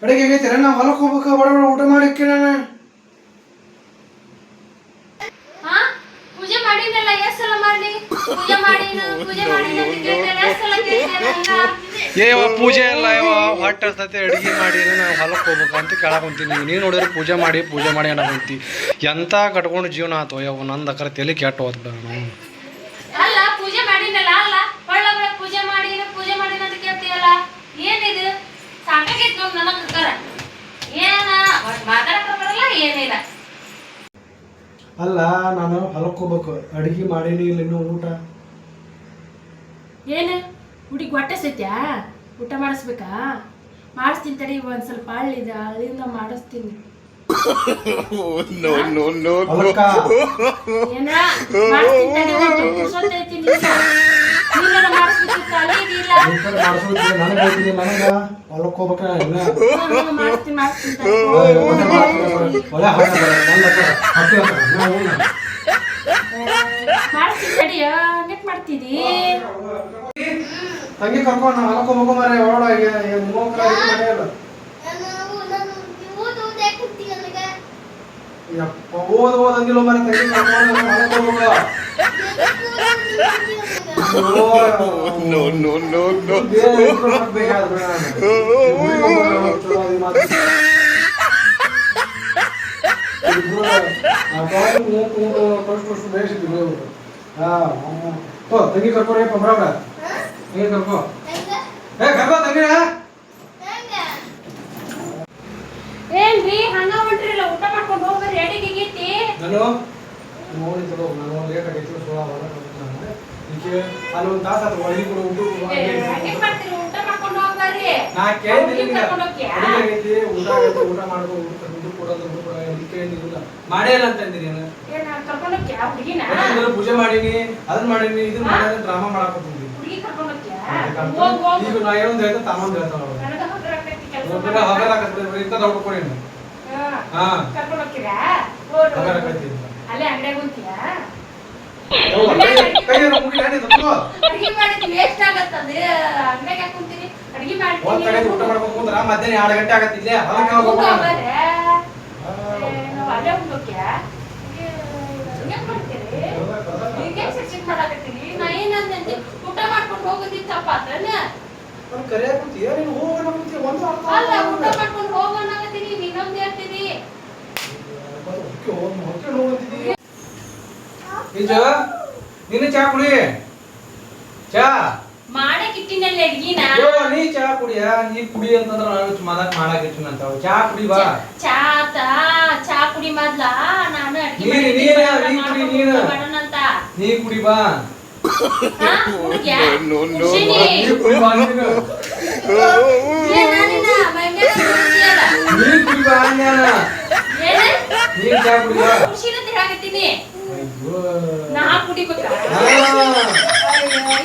ಅಡಿಗೆ ಆಗೈತೆ ನಾವು ಹೊಲಕ್ಕೆ ಹೋಗ್ಬೇಕು ಬಡ ಬಡ ಊಟ ಮಾಡಿಕ್ಕೆ ನಾನು ಪೂಜೆ ಮಾಡಿನಲ್ಲ ಎಷ್ಟು ಸಲ ಮಾಡ್ಲಿ ಪೂಜೆ ಮಾಡಿನ ಏವ ಪೂಜೆ ಎಲ್ಲ ಇವ ಹೊಟ್ಟೆ ಹಸ್ತೈತೆ ಅಡುಗೆ ಮಾಡಿ ನಾವು ಹೊಲಕ್ಕೆ ಹೋಗ್ಬೇಕು ಅಂತ ಕೇಳಕೊಂತೀನಿ ನೀನು ನೋಡಿದ್ರೆ ಪೂಜೆ ಮಾಡಿ ಅನ್ನಕೊಂತಿ ಎಂತ ಕಟ್ಕೊಂಡು ಜೀವನ ಆತು ಯಾವ ನಂದು ಅಕ್ಕರ ತಲೆ ಕೆಟ್ಟು ಹೋಗ್ಬಿಡ ನಾವು ಅಲ್ಲ ಪೂಜೆ ಮಾಡಿನಲ್ಲ ಅಲ್ಲ ಒಳ್ಳೆ ಪೂಜೆ ಮಾಡಿನ ಅಂತ ಕೇಳ್ತೀಯಲ್ಲ ಏನಿದು ಸಾಕಾಗೈತೆ ನೋಡಿ ನನಗೆ ಕರ ಏನ ಮಾತಾಡಕ್ಕೆ ಬರಲ್ಲ ಏನಿಲ್ಲ ಅಲ್ಲ ನಾನು ಹೊಲಕ್ಕೆ ಹೋಗ್ಬೇಕು ಅಡುಗೆ ಮಾಡೀನಿ ಇಲ್ಲ ಇನ್ನೂ ಊಟ ಏನು ಹುಡುಗಿ ಹೊಟ್ಟೆ ಸತ್ಯಾ ಊಟ ಮಾಡಿಸ್ಬೇಕಾ ಮಾಡಿಸ್ತೀನಿ ತಡಿ ಒಂದು ಸ್ವಲ್ಪ ಹಳ್ಳಿದೆ ಅಲ್ಲಿಂದ ಮಾಡಿಸ್ತೀನಿ ಏನ ಮಾಡಿಸ್ತೀನಿ ತಡಿ ಸೊತ್ತೈತೀನಿ ನೀನೇನ ಮಾಡಿಸ್ಬೇಕಿತ್ತು ಅಲ್ಲಿದಿಲ್ಲ ಹೊಲಕ್ಕೆ ಹೋಗ್ಬೇಕ ಮಾಡಿಸ್ತೀನಿ ತಡಿ ನೆಟ್ ಮಾಡ್ತಿದಿ ತಂಗಿ ಕರ್ಕೊಂಡು ನಾವು ಹೊಲಕ್ಕೆ ಹೋಗ್ಬೇಕು ಮಾರೆ ಒಳಗೆ ಓದ್ ಅಂದಿಲ್ಲ ಮರ ತಂಗಿ ಕರ್ಕೊಂಡು ಹೊಲಕ್ಕೆ ತಂಗಿ ಕರ್ಕೊಂಡು ಬರಬ್ರ ತಂಗಿ ಕರ್ಕೋ ಕರ್ಕೋ ತಂಗಿ ಏನ್ರಿ ಹಂಗ ಹೊಂಟ್ರಿಲ್ಲ ಊಟ ಮಾಡ್ಕೊಂಡು ಹೋಗ್ಬರ್ರಿ ಅಡಿಗೆ ಆಗೈತಿ ನಾನು ನೋಡಿ ತಗೋ ನಾನು ಲೇಟ್ ಆಗೈತಿ ಅಲ್ಲೊಂದು ತಾಸು ಆಯ್ತು ಒಳಗೆ ಕೂಡ ಹೆಂಗೆ ಮಾಡ್ತೀರಿ ಊಟ ಮಾಡ್ಕೊಂಡು ಹೋಗ್ಬರ್ರಿ ನಾ ಕೇಳಿದ್ದೀನಿ ಆಗೈತಿ ಊಟ ಆಗೈತಿ ಊಟ ಮಾಡ್ಕೊಂಡು ದುಡ್ಡು ಕೊಡೋದು ಕೇಳಿಲ್ಲ ಮಾಡೇ ಇಲ್ಲ ಅಂತ ಅಂದಿರಿ ಪೂಜೆ ಮಾಡೀನಿ ಅದನ್ನ ಮಾಡೀನಿ ಇದನ್ನ ಮಾಡಿ ಡ್ರಾಮಾ ಮಾಡಾಕತ್ತೀನಿ ಈಗ ನಾ ಏನೊಂದು ಹೇಳ್ತಾ ತಾನೊಂದು ಹೇಳ್ತಾನ ಹಗರಾಕತ್ತೀನಿ ಇಂಥ ದೊಡ್ಡ ಕೊಡೇನು ಹಾ ಹಗರಾಕತ್ತೀನಿ ಅಲ್ಲೇ ಅಂಗಡಿಯಾಗ ಹೋಗ್ತೀಯಾ ಊಟ ಮಾಡ್ಬೇಕು ಅಂದ್ರೆ ಮಧ್ಯಾಹ್ನ 2 ಗಂಟೆ ಆಗತ್ತಿಲ್ಲ ಊಟ ಮಾಡ್ಕೊಂಡು ಹೋಗೋದಿತ್ತಪ್ಪ ಊಟ ಮಾಡ್ಕೊಂಡು ಹೋಗೋಣ ಇನ್ನೊಂದು ಹೇಳ್ತೀನಿ ನೀನು ಚಾ ಕುಡಿ ಚಾ ಮಾಡಕ್ ಇಟ್ಟಿನಲ್ಲಿ ಅಡ್ಗಿನ ನೀ ಚಾ ಕುಡಿಯ ನೀ ಕುಡಿ ಅಂತಂದ್ರ ನಾನು ಮಾಡಕ್ ಇಟ್ಟಿನ ಅಂತ ಚಾ ಕುಡಿ ಬಾ ಚಾ ಕುಡಿ ಮೊದ್ಲ ನಾನು ಮಾಡೋಣಂತ ನೀ ಕುಡಿ ಬಾ ನಾ ಕುಡಿಬೇಕ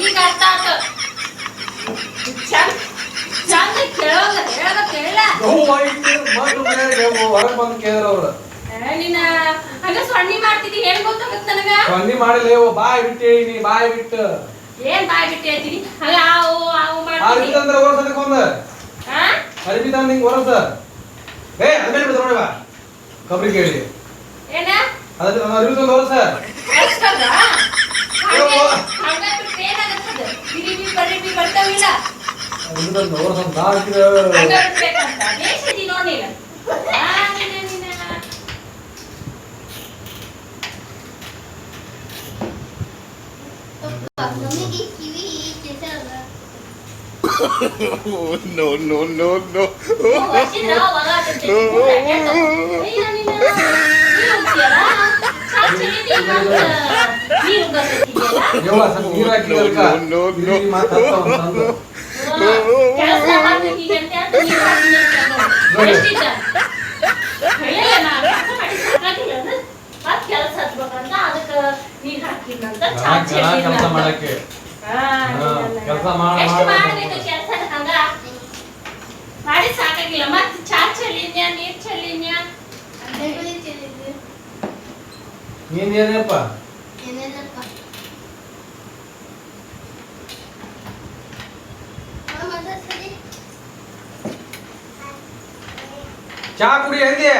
ಈಗ ಅರ್ಥ ಆತ ಚಂದ ಕೇಳೋದ ಹೇಳದ ಕೇಳ ನೀನ ಹಂಗ ಸೊಣ್ಣಿ ಮಾಡ್ತಿದ್ದಿ ಏನ್ ಗೊತ್ತಾಗತ್ತ ನನಗ ಸೊಣ್ಣಿ ಮಾಡಲೇ ಬಾಯ್ ಬಿಟ್ಟೆ ನೀ ಬಾಯ್ ಬಿಟ್ಟು ಏನ್ ಬಾಯ್ ಬಿಟ್ಟು ಹೇಳ್ತೀನಿ ಹಂಗ ಆವು ಮಾಡ್ತೀನಿ ಅಂದ್ರೆ ವರ್ಷದಕ್ಕೆ ಒಂದ ಅರಿಬಿ ತಂದ ಹಿಂಗ ವರ್ಷ ಅದ್ಮೇಲೆ ಬಿಡ್ತ ನೋಡಿ ಬಾ ಕಬ್ರಿ ಕೇಳಿ ಏನ ಅದ್ರ ಅರಿಬಿ ತಂದ ವರ್ಷ ಬರ್ತಾವಿಲ್ಲ ನೋಡಿಲ್ಲ no. ಮಾಡಿ ಸಾಕಾಗಿಲ್ಲ ಮತ್ತೆ ಚಾ ಚೆಲ್ಲಿದ್ಯಾ ನೀರ್ ಚೆಲ್ಲಿದ್ಯಾ ನೀನೇನಪ್ಪ ಏನೇನಪ್ಪ ಚಾ ಕುಡಿ ಅಂದೆ